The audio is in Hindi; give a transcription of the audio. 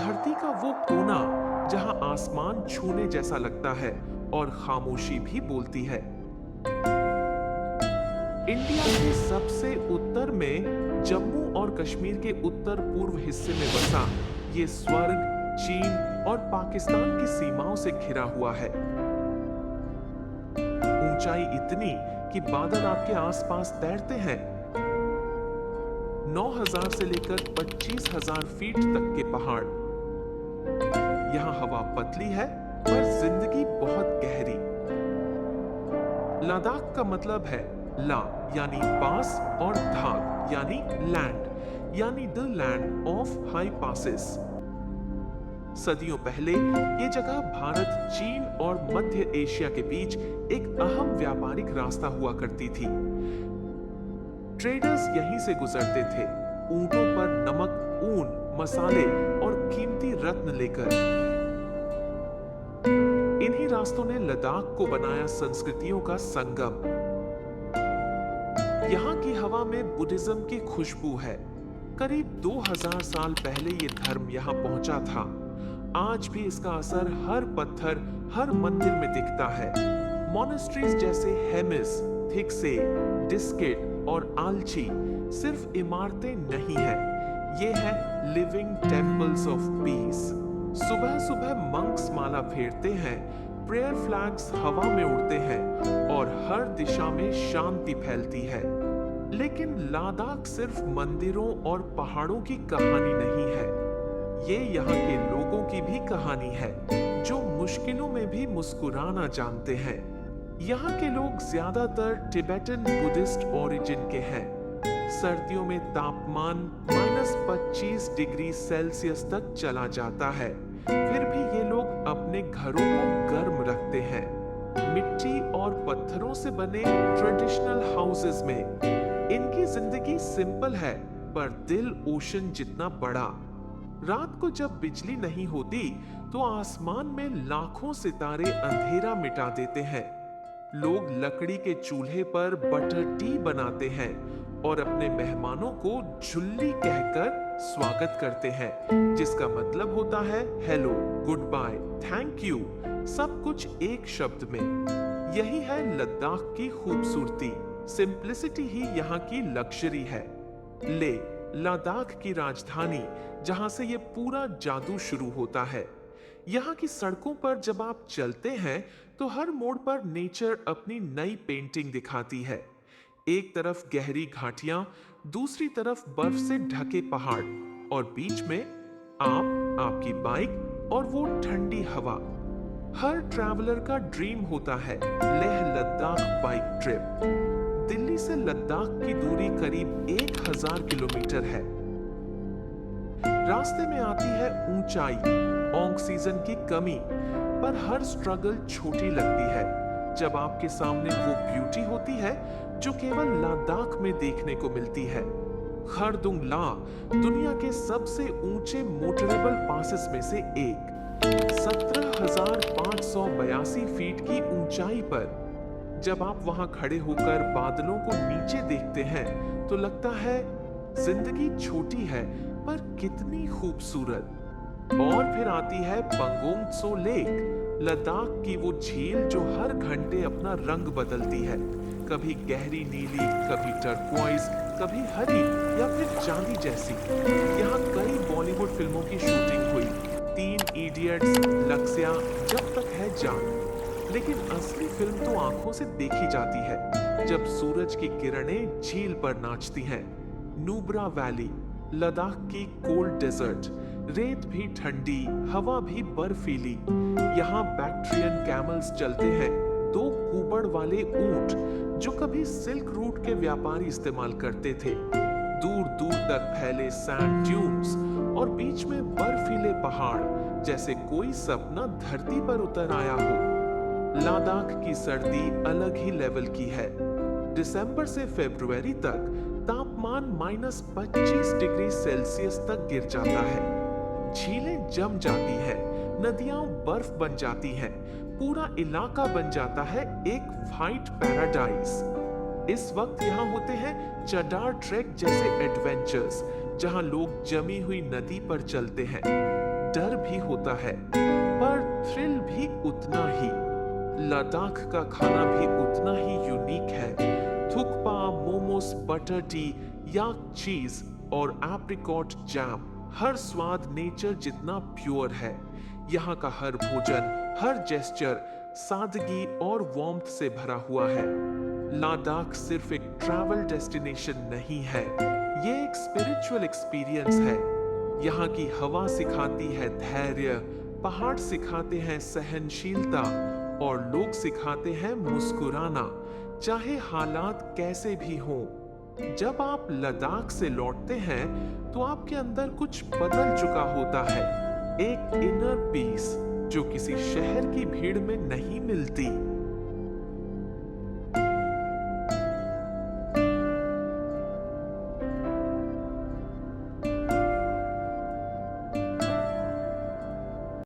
धरती का वो कोना जहां आसमान छूने जैसा लगता है और खामोशी भी बोलती है। इंडिया के सबसे उत्तर में जम्मू और कश्मीर के उत्तर पूर्व हिस्से में बसा ये स्वर्ग चीन और पाकिस्तान की सीमाओं से घिरा हुआ है। ऊंचाई इतनी कि बादल आपके आसपास तैरते हैं। 9,000 से लेकर 25,000 फीट तक के पहाड़। यहाँ हवा पतली है पर जिंदगी बहुत गहरी। लद्दाख का मतलब है ला यानी पास और धाक यानी लैंड यानी the land of high passes. सदियों पहले ये जगह भारत, चीन और मध्य एशिया के बीच एक अहम व्यापारिक रास्ता हुआ करती थी। ट्रेडर्स यहीं से गुजरते थे, ऊंटों पर नमक, ऊन, मसाले और कीमती रत्न लेकर। इन्हीं रास्तों ने लद्दाख को बनाया संस्कृतियों का संगम। यहाँ की हवा में बुद्धिज्म की खुशबू है। करीब 2000 साल पहले ये धर्म यहाँ पहुंचा था। आज भी इसका असर हर पत्थर, हर मंदिर में दिखता है। मॉनेस्ट्रीज जैसे हेमिस, थिक्से, डिस्किट और आलची सिर्फ इमारतें नहीं हैं, ये हैं लिविंग टेम्पल्स ऑफ पीस। सुबह सुबह मंक्स माला फेरते हैं, प्रेयर फ्लैग्स हवा में उड़ते हैं और हर दिशा में शांति फैलती है। लेकिन लद्दाख सिर्फ मंदिरों और पहाड़ों की कहानी नहीं है, ये यहाँ के लोगों की भी कहानी है जो मुश्किलों में भी मुस्कुराना जानते हैं। यहाँ के लोग ज्यादातर टिबेटन बुद्धिस्ट ओरिजिन के हैं। सर्दियों में तापमान -25 डिग्री सेल्सियस तक चला जाता है, फिर भी ये लोग अपने घरों को गर्म रखते हैं। मिट्टी और पत्थरों से बने ट्रेडिशनल हाउसेस में। इनकी जिंदगी सिंपल है पर दिल ओशन जितना बड़ा। रात को जब बिजली नहीं होती तो आसमान में लाखों सितारे अंधेरा मिटा देते हैं। लोग लकड़ी के चूल्हे पर बटर टी बनाते हैं और अपने मेहमानों को झुल्ली कहकर स्वागत करते हैं, जिसका मतलब होता है hello, goodbye, thank you, सब कुछ एक शब्द में। यही है लद्दाख की खूबसूरती। सिंप्लिसिटी ही यहाँ की लग्जरी है। ले, लद्दाख की राजधानी, जहां से ये पूरा जादू शुरू होता है। यहाँ की सड़कों पर जब आप चलते हैं तो हर मोड़ पर नेचर अपनी नई पेंटिंग दिखाती है। एक तरफ गहरी घाटियां, दूसरी तरफ बर्फ से ढके पहाड़ और बीच में आप, आपकी बाइक और वो ठंडी हवा। हर ट्रैवलर का ड्रीम होता है लेह लद्दाख बाइक ट्रिप। दिल्ली से लद्दाख की दूरी करीब 1000 किलोमीटर है। रास्ते में आती है ऊंचाई, ऑक्सीजन की कमी, पर हर स्ट्रगल छोटी लगती है जब आपके सामने वो ब्यूटी होती है जो केवल लद्दाख में देखने को मिलती है। खरदुंग ला दुनिया के सबसे ऊंचे मोटरेबल पासेस में से एक। 17,582 फीट की ऊंचाई पर जब आप वहां खड़े होकर बादलों को नीचे देखते हैं तो लगता है जिंदगी छोटी है पर कितनी खूबसूरत। और फिर आती है पंगोंग त्सो लेक, लद्दाख की वो झील जो हर घंटे अपना रंग बदलती है, कभी गहरी नीली, कभी टर्क्वाइज, कभी हरी या फिर चांदी जैसी। यहाँ कई बॉलीवुड फिल्मों की शूटिंग हुई, 3 इडियट्स, लक्ष्या, जब तक है जान। लेकिन असली फिल्म तो आंखों से देखी जाती है जब सूरज की किरणें झील पर नाचती हैं। नुब्रा वैली, लद्दाख की कोल्ड डेजर्ट, रेत भी ठंडी, हवा भी बर्फीली। यहाँ बैक्ट्रियन कैमल्स चलते हैं, 2 कुबड़ वाले ऊंट जो कभी सिल्क रूट के व्यापारी इस्तेमाल करते थे। दूर दूर तक फैले सैंड ड्यून्स और बीच में बर्फीले पहाड़, जैसे कोई सपना धरती पर उतर आया हो। लद्दाख की सर्दी अलग ही लेवल की है। दिसंबर से फरवरी तक तापमान -25 डिग्री सेल्सियस तक गिर जाता है। झीलें जम जाती हैं, नदियां बर्फ बन जाती हैं, पूरा इलाका बन जाता है एक व्हाइट पैराडाइज। इस वक्त यहाँ होते हैं चडार ट्रैक जैसे एडवेंचर्स, जहां लोग जमी हुई नदी पर चलते हैं, डर भी होता है, पर थ्रिल भी उतना ही। लद्दाख का खाना भी उतना ही यूनिक है। थुक्पा, मोमोस, बटर टी, याक चीज और एप्रिकॉट जैम, हर स्वाद नेचर जितना प्योर है। यहाँ का हर भोजन, हर जेस्चर सादगी और वार्मथ से भरा हुआ है। लद्दाख सिर्फ एक ट्रैवल डेस्टिनेशन नहीं है, ये एक स्पिरिचुअल एक्सपीरियंस है। यहाँ की हवा सिखाती है धैर्य, पहाड़ सिखाते हैं सहनशीलता और लोग सिखाते हैं मुस्कुराना, चाहे हालात कैसे भी हों। जब आप लद्दाख से लौटते हैं तो आपके अंदर कुछ बदल चुका होता है, एक इनर पीस जो किसी शहर की भीड़ में नहीं मिलती।